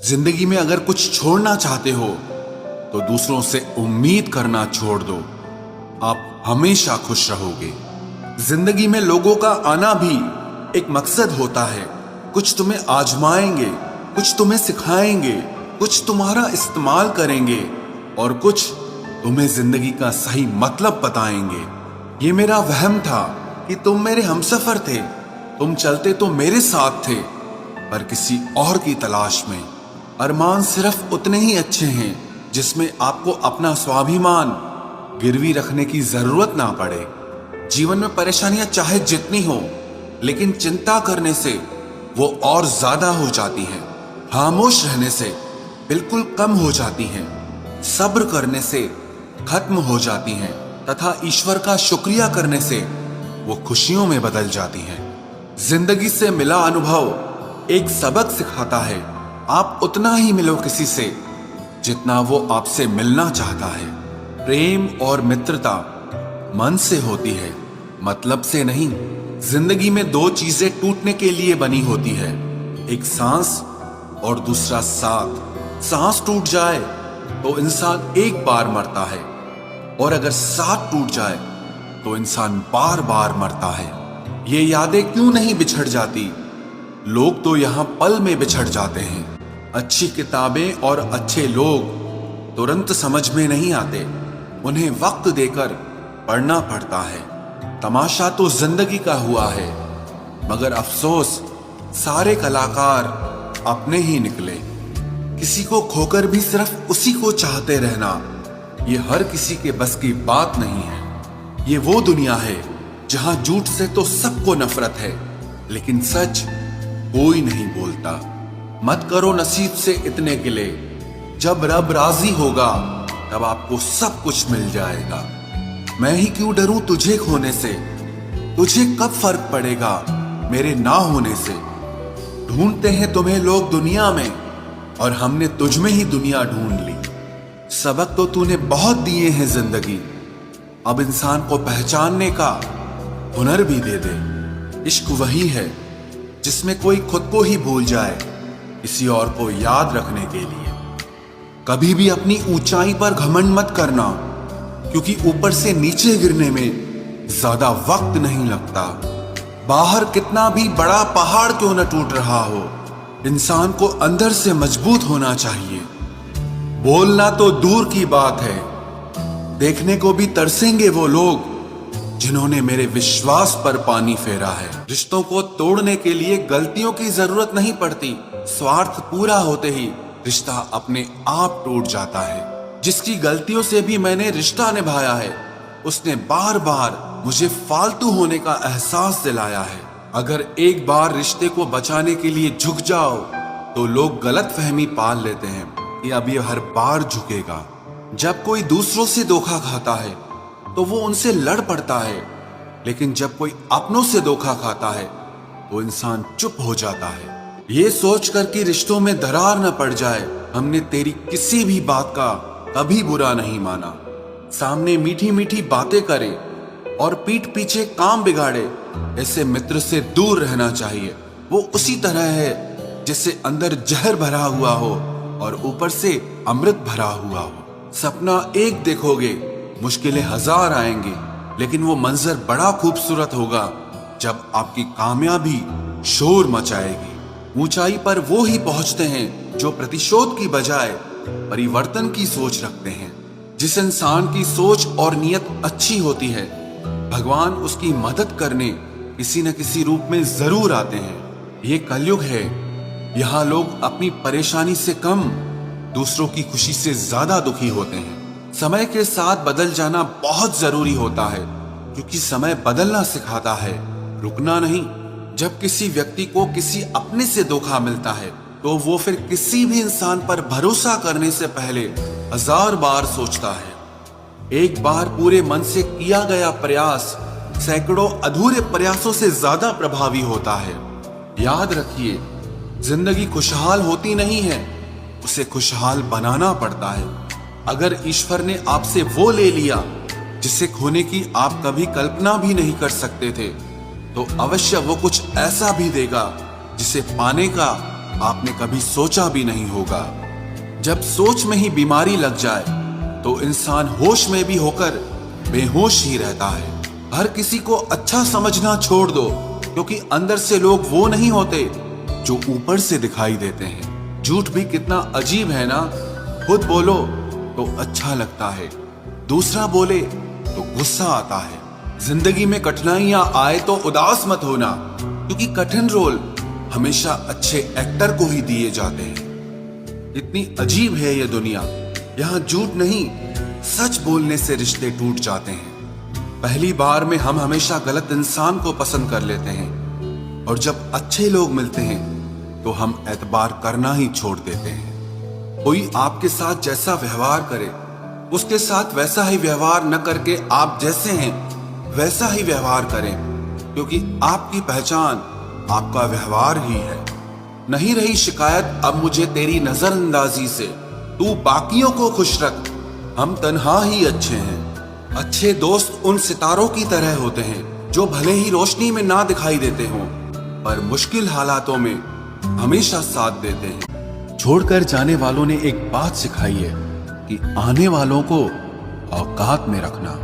जिंदगी में अगर कुछ छोड़ना चाहते हो तो दूसरों से उम्मीद करना छोड़ दो। आप हमेशा खुश रहोगे। जिंदगी में लोगों का आना भी एक मकसद होता है। कुछ तुम्हें आजमाएंगे, कुछ तुम्हें सिखाएंगे, कुछ तुम्हारा इस्तेमाल करेंगे और कुछ तुम्हें जिंदगी का सही मतलब बताएंगे। ये मेरा वहम था कि तुम मेरे हमसफर थे, तुम चलते तो मेरे साथ थे पर किसी और की तलाश में। अरमान सिर्फ उतने ही अच्छे हैं जिसमें आपको अपना स्वाभिमान गिरवी रखने की जरूरत ना पड़े। जीवन में परेशानियां चाहे जितनी हो, लेकिन चिंता करने से वो और ज्यादा हो जाती हैं। खामोश रहने से बिल्कुल कम हो जाती हैं। सब्र करने से खत्म हो जाती हैं तथा ईश्वर का शुक्रिया करने से वो खुशियों में बदल जाती हैं। जिंदगी से मिला अनुभव एक सबक सिखाता है। आप उतना ही मिलो किसी से जितना वो आपसे मिलना चाहता है। प्रेम और मित्रता मन से होती है, मतलब से नहीं। जिंदगी में दो चीजें टूटने के लिए बनी होती है, एक सांस और दूसरा साथ। सांस टूट जाए तो इंसान एक बार मरता है और अगर साथ टूट जाए तो इंसान बार बार मरता है। ये यादें क्यों नहीं बिछड़ जाती? लोग तो यहां पल में बिछड़ जाते हैं। अच्छी किताबें और अच्छे लोग तुरंत समझ में नहीं आते, उन्हें वक्त देकर पढ़ना पड़ता है। तमाशा तो जिंदगी का हुआ है, मगर अफसोस सारे कलाकार अपने ही निकले। किसी को खोकर भी सिर्फ उसी को चाहते रहना, ये हर किसी के बस की बात नहीं है। ये वो दुनिया है जहां झूठ से तो सबको नफरत है, लेकिन सच कोई नहीं बोलता। मत करो नसीब से इतने गिले, जब रब राजी होगा तब आपको सब कुछ मिल जाएगा। मैं ही क्यों डरूं तुझे खोने से, तुझे कब फर्क पड़ेगा मेरे ना होने से। ढूंढते हैं तुम्हें लोग दुनिया में और हमने तुझ में ही दुनिया ढूंढ ली। सबक तो तूने बहुत दिए हैं जिंदगी, अब इंसान को पहचानने का हुनर भी दे दे। इश्क वही है जिसमें कोई खुद को ही भूल जाए किसी और को याद रखने के लिए। कभी भी अपनी ऊंचाई पर घमंड मत करना, क्योंकि ऊपर से नीचे गिरने में ज्यादा वक्त नहीं लगता। बाहर कितना भी बड़ा पहाड़ क्यों न टूट रहा हो, इंसान को अंदर से मजबूत होना चाहिए। बोलना तो दूर की बात है, देखने को भी तरसेंगे वो लोग जिन्होंने मेरे विश्वास पर पानी फेरा है। रिश्तों को तोड़ने के लिए गलतियों की जरूरत नहीं पड़ती, स्वार्थ पूरा होते ही रिश्ता अपने आप टूट जाता है। जिसकी गलतियों से भी मैंने रिश्ता निभाया है, उसने बार बार मुझे फालतू होने का एहसास दिलाया है। अगर एक बार रिश्ते को बचाने के लिए झुक जाओ तो लोग गलत फहमी पाल लेते हैं कि अब ये हर बार झुकेगा। जब कोई दूसरों से धोखा खाता है तो वो उनसे लड़ पड़ता है, लेकिन जब कोई अपनों से धोखा खाता है तो इंसान चुप हो जाता है। ये सोचकर कि रिश्तों में दरार न पड़ जाए, हमने तेरी किसी भी बात का कभी बुरा नहीं माना। सामने मीठी मीठी बातें करे और पीठ पीछे काम बिगाड़े, ऐसे मित्र से दूर रहना चाहिए। वो उसी तरह है जैसे अंदर जहर भरा हुआ हो और ऊपर से अमृत भरा हुआ हो। सपना एक देखोगे, मुश्किलें हजार आएंगी, लेकिन वो मंजर बड़ा खूबसूरत होगा जब आपकी कामयाबी शोर मचाएगी। ऊंचाई पर वो ही पहुंचते हैं जो प्रतिशोध की बजाय परिवर्तन की सोच रखते हैं। जिस इंसान की सोच और नियत अच्छी होती है, भगवान उसकी मदद करने किसी न किसी रूप में जरूर आते हैं। ये कलयुग है, यहाँ लोग अपनी परेशानी से कम दूसरों की खुशी से ज्यादा दुखी होते हैं। समय के साथ बदल जाना बहुत जरूरी होता है, क्योंकि समय बदलना सिखाता है, रुकना नहीं। जब किसी व्यक्ति को किसी अपने से धोखा मिलता है तो वो फिर किसी भी इंसान पर भरोसा करने से पहले हजार बार सोचता है। एक बार पूरे मन से किया गया प्रयास सैकड़ों अधूरे प्रयासों से ज्यादा प्रभावी होता है। याद रखिए, जिंदगी खुशहाल होती नहीं है, उसे खुशहाल बनाना पड़ता है। अगर ईश्वर ने आपसे वो ले लिया जिसे खोने की आप कभी कल्पना भी नहीं कर सकते थे, तो अवश्य वो कुछ ऐसा भी देगा जिसे पाने का आपने कभी सोचा भी नहीं होगा। जब सोच में ही बीमारी लग जाए तो इंसान होश में भी होकर बेहोश ही रहता है। हर किसी को अच्छा समझना छोड़ दो, क्योंकि अंदर से लोग वो नहीं होते जो ऊपर से दिखाई देते हैं। झूठ भी कितना अजीब है ना। खुद बोलो तो अच्छा लगता है, दूसरा बोले तो गुस्सा आता है। जिंदगी में कठिनाइयां आए तो उदास मत होना, क्योंकि कठिन रोल हमेशा अच्छे एक्टर को ही दिए जाते हैं। इतनी अजीब है ये दुनिया, यहाँ झूठ नहीं सच बोलने से रिश्ते टूट जाते हैं। पहली बार में हम हमेशा गलत इंसान को पसंद कर लेते हैं, और जब अच्छे लोग मिलते हैं तो हम एतबार करना ही छोड़ देते हैं। कोई आपके साथ जैसा व्यवहार करे, उसके साथ वैसा ही व्यवहार न करके आप जैसे हैं वैसा ही व्यवहार करें, क्योंकि आपकी पहचान आपका व्यवहार ही है। नहीं रही शिकायत अब मुझे तेरी नजरअंदाजी से, तू बाकियों को खुश रख, हम तन्हा ही अच्छे हैं। अच्छे दोस्त उन सितारों की तरह होते हैं जो भले ही रोशनी में ना दिखाई देते हों, पर मुश्किल हालातों में हमेशा साथ देते हैं। छोड़कर जाने वालों ने एक बात सिखाई है कि आने वालों को औकात में रखना।